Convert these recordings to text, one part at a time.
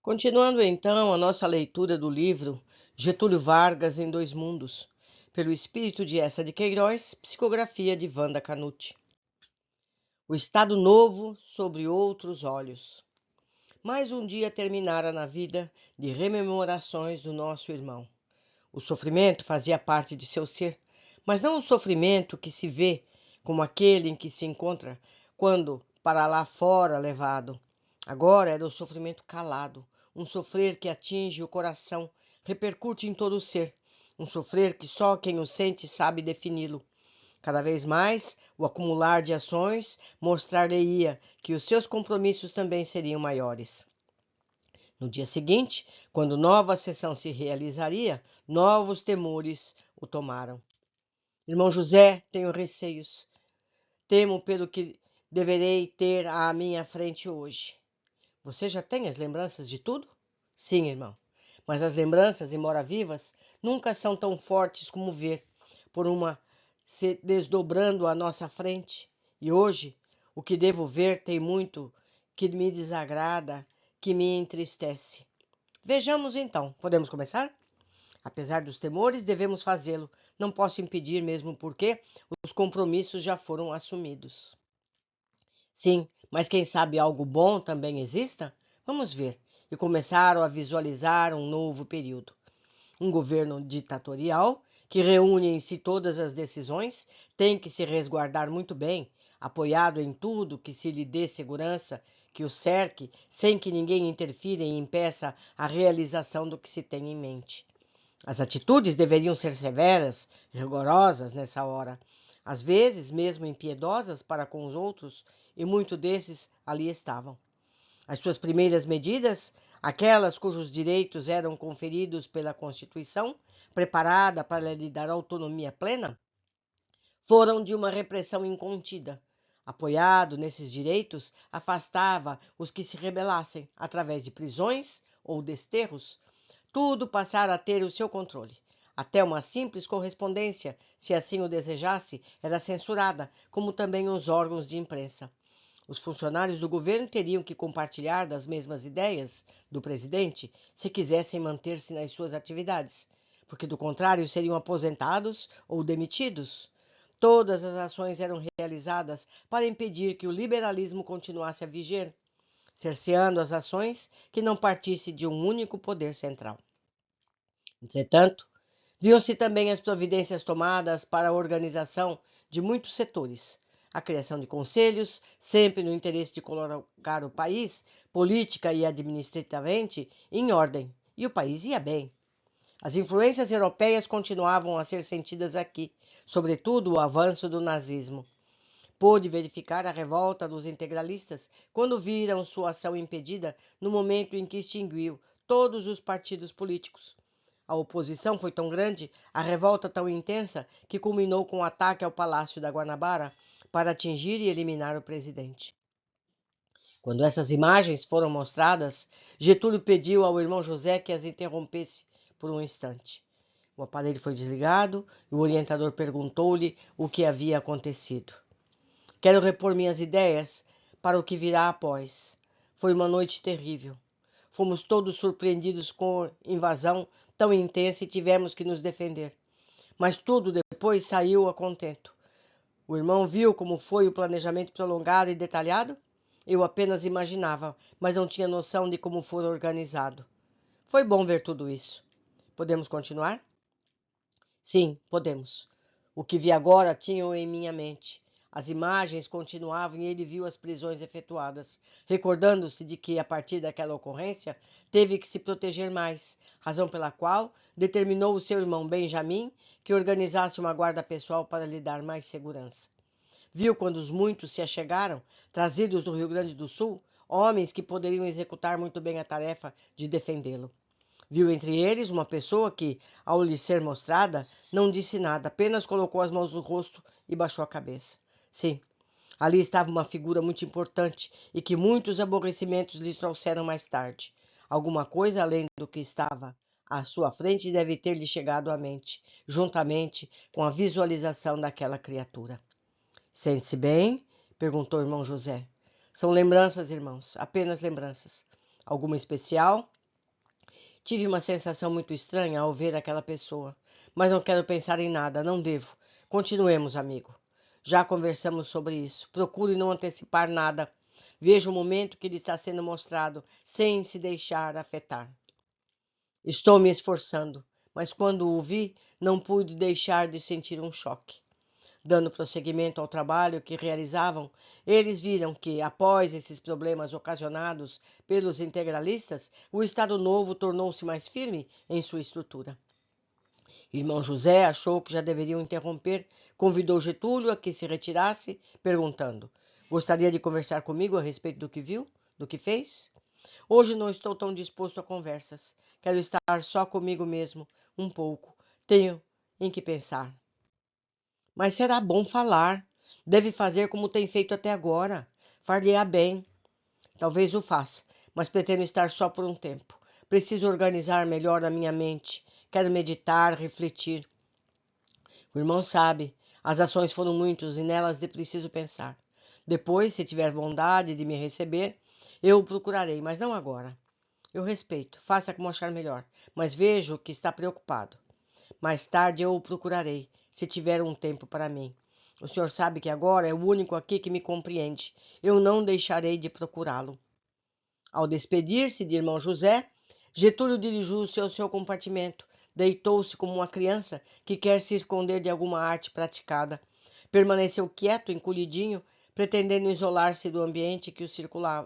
Continuando então a nossa leitura do livro Getúlio Vargas em Dois Mundos, pelo espírito de Eça de Queiroz, psicografia de Wanda Canuti. O Estado Novo sobre outros olhos. Mais um dia terminara na vida de rememorações do nosso irmão. O sofrimento fazia parte de seu ser, mas não o sofrimento que se vê como aquele em que se encontra quando para lá fora levado. Agora era o sofrimento calado, um sofrer que atinge o coração, repercute em todo o ser, um sofrer que só quem o sente sabe defini-lo. Cada vez mais, o acumular de ações mostrar-lhe-ia que os seus compromissos também seriam maiores. No dia seguinte, quando nova sessão se realizaria, novos temores o tomaram. Irmão José, tenho receios. Temo pelo que deverei ter à minha frente hoje. Você já tem as lembranças de tudo? Sim, irmão. Mas as lembranças, embora vivas, nunca são tão fortes como ver, por uma se desdobrando à nossa frente. E hoje, o que devo ver tem muito que me desagrada, que me entristece. Vejamos então, podemos começar? Apesar dos temores, devemos fazê-lo. Não posso impedir, mesmo porque os compromissos já foram assumidos. Sim, mas quem sabe algo bom também exista? Vamos ver. E começaram a visualizar um novo período. Um governo ditatorial que reúne em si todas as decisões tem que se resguardar muito bem, apoiado em tudo que se lhe dê segurança, que o cerque, sem que ninguém interfira e impeça a realização do que se tem em mente. As atitudes deveriam ser severas, rigorosas nessa hora, às vezes mesmo impiedosas para com os outros, e muitos desses ali estavam. As suas primeiras medidas, aquelas cujos direitos eram conferidos pela Constituição, preparada para lhe dar autonomia plena, foram de uma repressão incontida. Apoiado nesses direitos, afastava os que se rebelassem através de prisões ou desterros. Tudo passara a ter o seu controle. Até uma simples correspondência, se assim o desejasse, era censurada, como também os órgãos de imprensa. Os funcionários do governo teriam que compartilhar das mesmas ideias do presidente se quisessem manter-se nas suas atividades, porque do contrário seriam aposentados ou demitidos. Todas as ações eram realizadas para impedir que o liberalismo continuasse a viger, cerceando as ações que não partissem de um único poder central. Entretanto, viam-se também as providências tomadas para a organização de muitos setores, a criação de conselhos, sempre no interesse de colocar o país, política e administrativamente, em ordem, e o país ia bem. As influências europeias continuavam a ser sentidas aqui, sobretudo o avanço do nazismo. Pôde verificar a revolta dos integralistas quando viram sua ação impedida no momento em que extinguiu todos os partidos políticos. A oposição foi tão grande, a revolta tão intensa, que culminou com o ataque ao Palácio da Guanabara para atingir e eliminar o presidente. Quando essas imagens foram mostradas, Getúlio pediu ao irmão José que as interrompesse por um instante. O aparelho foi desligado e o orientador perguntou-lhe o que havia acontecido. Quero repor minhas ideias para o que virá após. Foi uma noite terrível. Fomos todos surpreendidos com invasão tão intensa e tivemos que nos defender. Mas tudo depois saiu a contento. O irmão viu como foi o planejamento prolongado e detalhado? Eu apenas imaginava, mas não tinha noção de como foi organizado. Foi bom ver tudo isso. Podemos continuar? Sim, podemos. O que vi agora tinha em minha mente. As imagens continuavam e ele viu as prisões efetuadas, recordando-se de que, a partir daquela ocorrência, teve que se proteger mais, razão pela qual determinou o seu irmão Benjamin que organizasse uma guarda pessoal para lhe dar mais segurança. Viu quando os muitos se achegaram, trazidos do Rio Grande do Sul, homens que poderiam executar muito bem a tarefa de defendê-lo. Viu entre eles uma pessoa que, ao lhe ser mostrada, não disse nada, apenas colocou as mãos no rosto e baixou a cabeça. Sim, ali estava uma figura muito importante e que muitos aborrecimentos lhe trouxeram mais tarde. Alguma coisa além do que estava à sua frente deve ter lhe chegado à mente, juntamente com a visualização daquela criatura. Sente-se bem? Perguntou o irmão José. São lembranças, irmãos, apenas lembranças. Alguma especial? Tive uma sensação muito estranha ao ver aquela pessoa, mas não quero pensar em nada, não devo. Continuemos, amigo. Já conversamos sobre isso. Procure não antecipar nada. Veja o momento que lhe está sendo mostrado, sem se deixar afetar. Estou me esforçando, mas quando o vi, não pude deixar de sentir um choque. Dando prosseguimento ao trabalho que realizavam, eles viram que, após esses problemas ocasionados pelos integralistas, o Estado Novo tornou-se mais firme em sua estrutura. Irmão José achou que já deveriam interromper, convidou Getúlio a que se retirasse, perguntando: Gostaria de conversar comigo a respeito do que viu, do que fez? Hoje não estou tão disposto a conversas. Quero estar só comigo mesmo, um pouco. Tenho em que pensar. Mas será bom falar. Deve fazer como tem feito até agora. Far-lhe-á bem. Talvez o faça, mas pretendo estar só por um tempo. Preciso organizar melhor a minha mente. Quero meditar, refletir. O irmão sabe, as ações foram muitas e nelas preciso pensar. Depois, se tiver bondade de me receber, eu o procurarei, mas não agora. Eu respeito, faça como achar melhor, mas vejo que está preocupado. Mais tarde eu o procurarei, se tiver um tempo para mim. O senhor sabe que agora é o único aqui que me compreende. Eu não deixarei de procurá-lo. Ao despedir-se de irmão José, Getúlio dirigiu-se ao seu compartimento. Deitou-se como uma criança que quer se esconder de alguma arte praticada. Permaneceu quieto, encolhidinho, pretendendo isolar-se do ambiente que o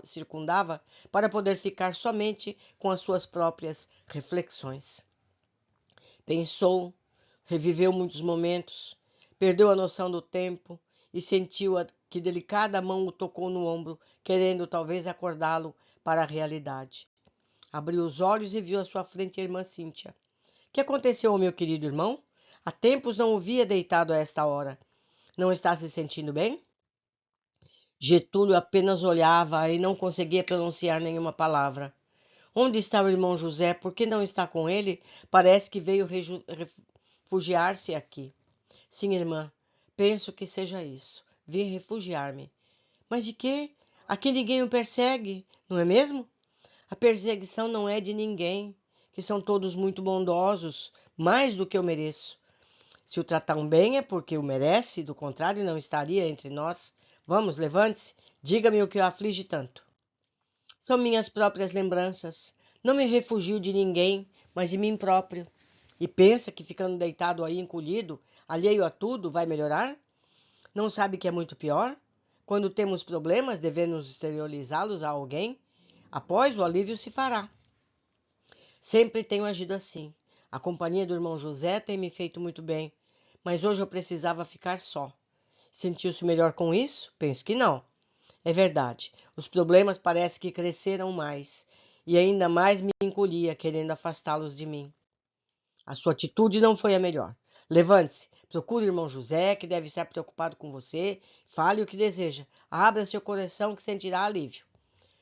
circundava para poder ficar somente com as suas próprias reflexões. Pensou, reviveu muitos momentos, perdeu a noção do tempo e sentiu que delicada mão o tocou no ombro, querendo talvez acordá-lo para a realidade. Abriu os olhos e viu à sua frente a irmã Cíntia. Que aconteceu ao meu querido irmão? Há tempos não o via deitado a esta hora. Não está se sentindo bem? Getúlio apenas olhava e não conseguia pronunciar nenhuma palavra. Onde está o irmão José? Por que não está com ele? Parece que veio refugiar-se aqui. Sim, irmã, penso que seja isso. Vim refugiar-me. Mas de quê? Aqui ninguém o persegue, não é mesmo? A perseguição não é de ninguém, que são todos muito bondosos, mais do que eu mereço. Se o tratam bem é porque o merece, do contrário não estaria entre nós. Vamos, levante-se, diga-me o que o aflige tanto. São minhas próprias lembranças. Não me refugio de ninguém, mas de mim próprio. E pensa que ficando deitado aí encolhido, alheio a tudo, vai melhorar? Não sabe que é muito pior? Quando temos problemas, devemos exteriorizá-los a alguém. Após, o alívio se fará. Sempre tenho agido assim. A companhia do irmão José tem me feito muito bem, mas hoje eu precisava ficar só. Sentiu-se melhor com isso? Penso que não. É verdade, os problemas parece que cresceram mais, e ainda mais me encolhia, querendo afastá-los de mim. A sua atitude não foi a melhor. Levante-se, procure o irmão José, que deve estar preocupado com você, fale o que deseja, abra seu coração que sentirá alívio.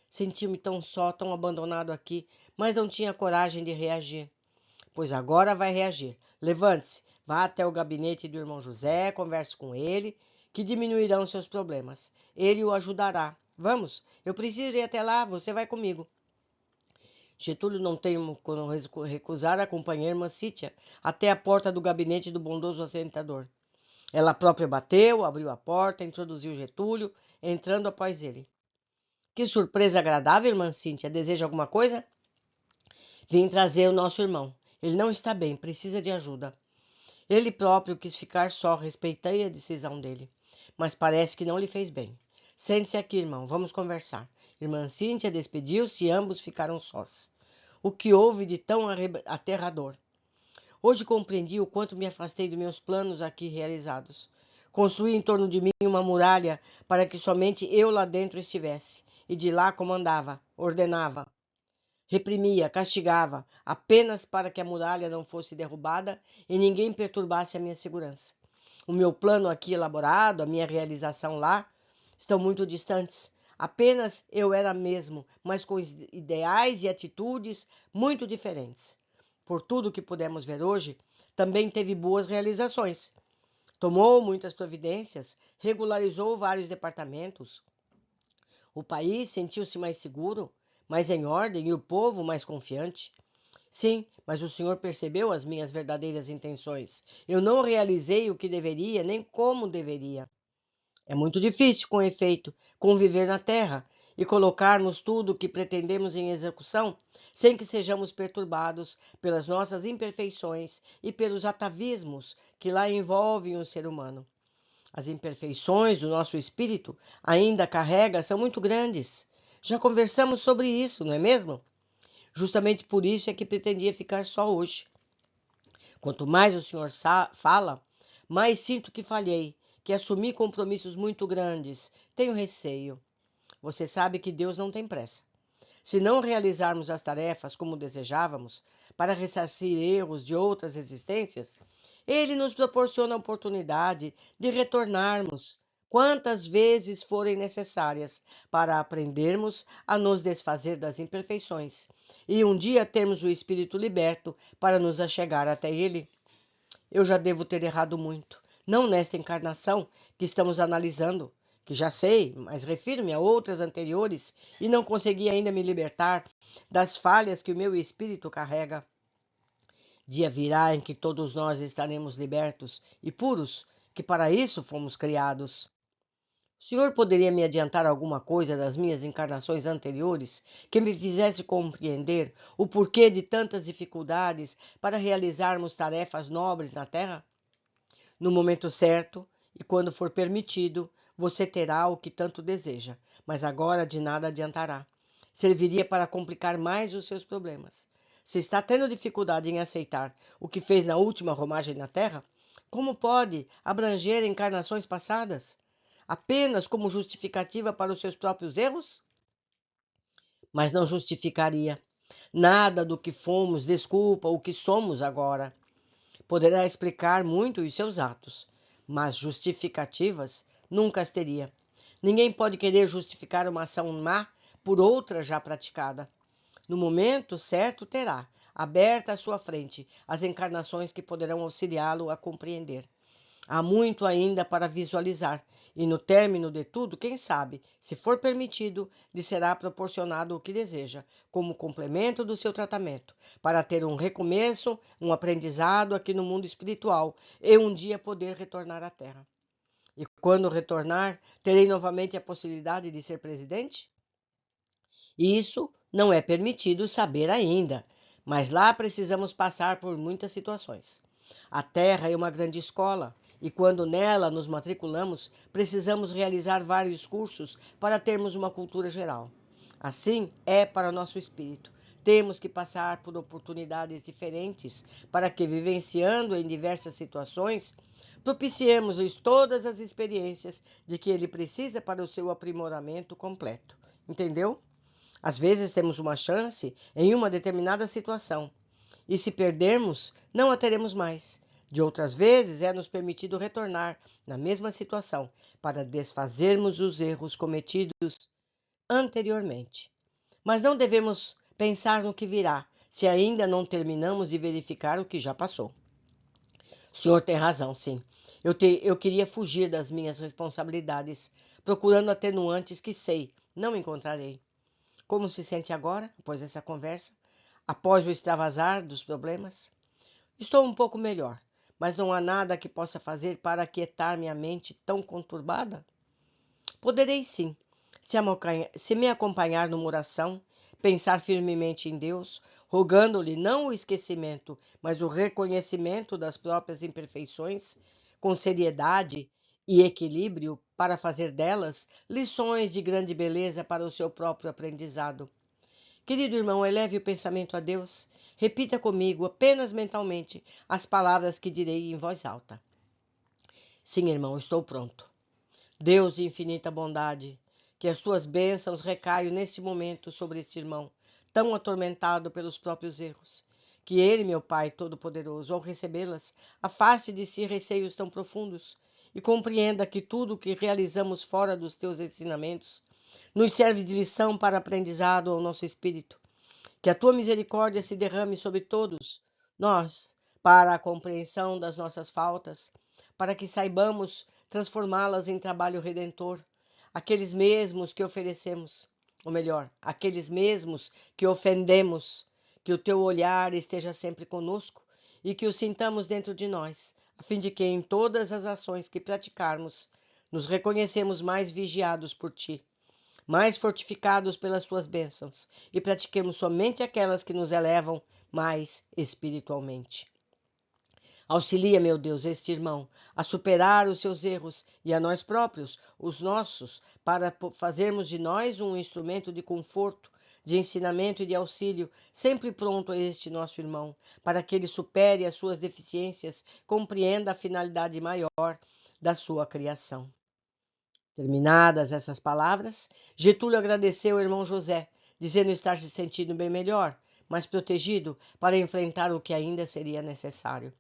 Senti-me tão só, tão abandonado aqui, mas não tinha coragem de reagir. Pois agora vai reagir. Levante-se, vá até o gabinete do irmão José, converse com ele, que diminuirão seus problemas. Ele o ajudará. Vamos, eu preciso ir até lá, você vai comigo. Getúlio não teve como recusar acompanhar a irmã Cíntia até a porta do gabinete do bondoso assentador. Ela própria bateu, abriu a porta, introduziu Getúlio, entrando após ele. Que surpresa agradável, irmã Cíntia. Deseja alguma coisa? Vim trazer o nosso irmão. Ele não está bem, precisa de ajuda. Ele próprio quis ficar só, respeitei a decisão dele, mas parece que não lhe fez bem. Sente-se aqui, irmão, vamos conversar. Irmã Cíntia despediu-se e ambos ficaram sós. O que houve de tão aterrador? Hoje compreendi o quanto me afastei dos meus planos aqui realizados. Construí em torno de mim uma muralha para que somente eu lá dentro estivesse, e de lá comandava, ordenava. Reprimia, castigava, apenas para que a muralha não fosse derrubada e ninguém perturbasse a minha segurança. O meu plano aqui elaborado, a minha realização lá, estão muito distantes. Apenas eu era mesmo, mas com ideais e atitudes muito diferentes. Por tudo que pudemos ver hoje, também teve boas realizações. Tomou muitas providências, regularizou vários departamentos. O país sentiu-se mais seguro, mais em ordem e o povo mais confiante. Sim, mas o Senhor percebeu as minhas verdadeiras intenções. Eu não realizei o que deveria, nem como deveria. É muito difícil, com efeito, conviver na terra e colocarmos tudo o que pretendemos em execução sem que sejamos perturbados pelas nossas imperfeições e pelos atavismos que lá envolvem o ser humano. As imperfeições do nosso espírito ainda carrega são muito grandes. Já conversamos sobre isso, não é mesmo? Justamente por isso é que pretendia ficar só hoje. Quanto mais o senhor fala, mais sinto que falhei, que assumi compromissos muito grandes. Tenho receio. Você sabe que Deus não tem pressa. Se não realizarmos as tarefas como desejávamos, para ressarcir erros de outras existências, Ele nos proporciona a oportunidade de retornarmos quantas vezes forem necessárias para aprendermos a nos desfazer das imperfeições e um dia termos o espírito liberto para nos achegar até Ele. Eu já devo ter errado muito, não nesta encarnação que estamos analisando, que já sei, mas refiro-me a outras anteriores e não consegui ainda me libertar das falhas que o meu espírito carrega. Dia virá em que todos nós estaremos libertos e puros, que para isso fomos criados. O senhor poderia me adiantar alguma coisa das minhas encarnações anteriores que me fizesse compreender o porquê de tantas dificuldades para realizarmos tarefas nobres na Terra? No momento certo e quando for permitido, você terá o que tanto deseja, mas agora de nada adiantará. Serviria para complicar mais os seus problemas. Se está tendo dificuldade em aceitar o que fez na última romagem na Terra, como pode abranger encarnações passadas? Apenas como justificativa para os seus próprios erros? Mas não justificaria. Nada do que fomos desculpa o que somos agora. Poderá explicar muito os seus atos, mas justificativas nunca as teria. Ninguém pode querer justificar uma ação má por outra já praticada. No momento certo terá, aberta à sua frente, as encarnações que poderão auxiliá-lo a compreender. Há muito ainda para visualizar, e no término de tudo, quem sabe, se for permitido, lhe será proporcionado o que deseja, como complemento do seu tratamento, para ter um recomeço, um aprendizado aqui no mundo espiritual e um dia poder retornar à Terra. E quando retornar, terei novamente a possibilidade de ser presidente? Isso não é permitido saber ainda, mas lá precisamos passar por muitas situações. A Terra é uma grande escola e quando nela nos matriculamos, precisamos realizar vários cursos para termos uma cultura geral. Assim é para nosso espírito. Temos que passar por oportunidades diferentes para que, vivenciando em diversas situações, propiciemos-lhes todas as experiências de que ele precisa para o seu aprimoramento completo. Entendeu? Às vezes temos uma chance em uma determinada situação, e se perdermos, não a teremos mais. De outras vezes, é-nos permitido retornar na mesma situação para desfazermos os erros cometidos anteriormente. Mas não devemos pensar no que virá, se ainda não terminamos de verificar o que já passou. O senhor tem razão, sim. Eu queria fugir das minhas responsabilidades, procurando atenuantes que sei, não encontrarei. Como se sente agora, após essa conversa? Após o extravasar dos problemas? Estou um pouco melhor, mas não há nada que possa fazer para aquietar minha mente tão conturbada? Poderei sim, se me acompanhar numa oração, pensar firmemente em Deus, rogando-lhe não o esquecimento, mas o reconhecimento das próprias imperfeições, com seriedade e equilíbrio, para fazer delas lições de grande beleza para o seu próprio aprendizado. Querido irmão, eleve o pensamento a Deus. Repita comigo, apenas mentalmente, as palavras que direi em voz alta. Sim, irmão, estou pronto. Deus de infinita bondade, que as tuas bênçãos recaiam neste momento sobre este irmão, tão atormentado pelos próprios erros. Que ele, meu Pai Todo-Poderoso, ao recebê-las, afaste de si receios tão profundos e compreenda que tudo o que realizamos fora dos teus ensinamentos nos serve de lição para aprendizado ao nosso espírito. Que a tua misericórdia se derrame sobre todos nós, para a compreensão das nossas faltas, para que saibamos transformá-las em trabalho redentor, aqueles mesmos que oferecemos ou melhor, aqueles mesmos que ofendemos, que o teu olhar esteja sempre conosco e que o sintamos dentro de nós, a fim de que em todas as ações que praticarmos, nos reconhecemos mais vigiados por ti, mais fortificados pelas tuas bênçãos e pratiquemos somente aquelas que nos elevam mais espiritualmente. Auxilia, meu Deus, este irmão a superar os seus erros e a nós próprios, os nossos, para fazermos de nós um instrumento de conforto, de ensinamento e de auxílio, sempre pronto a este nosso irmão, para que ele supere as suas deficiências, compreenda a finalidade maior da sua criação. Terminadas essas palavras, Getúlio agradeceu ao irmão José, dizendo estar se sentindo bem melhor, mais protegido para enfrentar o que ainda seria necessário.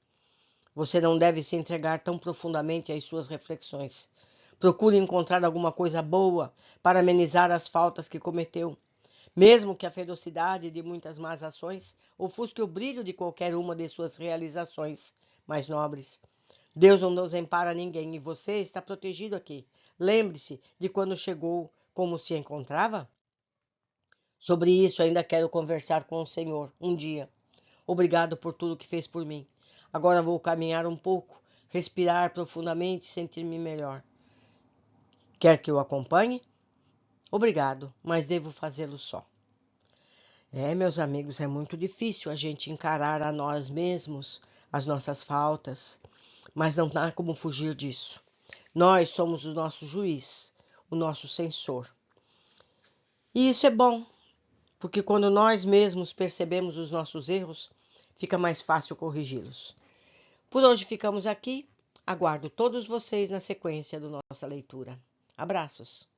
Você não deve se entregar tão profundamente às suas reflexões. Procure encontrar alguma coisa boa para amenizar as faltas que cometeu. Mesmo que a ferocidade de muitas más ações ofusque o brilho de qualquer uma de suas realizações mais nobres. Deus não nos empara ninguém e você está protegido aqui. Lembre-se de quando chegou, como se encontrava? Sobre isso ainda quero conversar com o Senhor um dia. Obrigado por tudo que fez por mim. Agora vou caminhar um pouco, respirar profundamente e sentir-me melhor. Quer que eu acompanhe? Obrigado, mas devo fazê-lo só. Meus amigos, é muito difícil a gente encarar a nós mesmos, as nossas faltas, mas não há como fugir disso. Nós somos o nosso juiz, o nosso censor. E isso é bom, porque quando nós mesmos percebemos os nossos erros, fica mais fácil corrigi-los. Por hoje ficamos aqui. Aguardo todos vocês na sequência da nossa leitura. Abraços!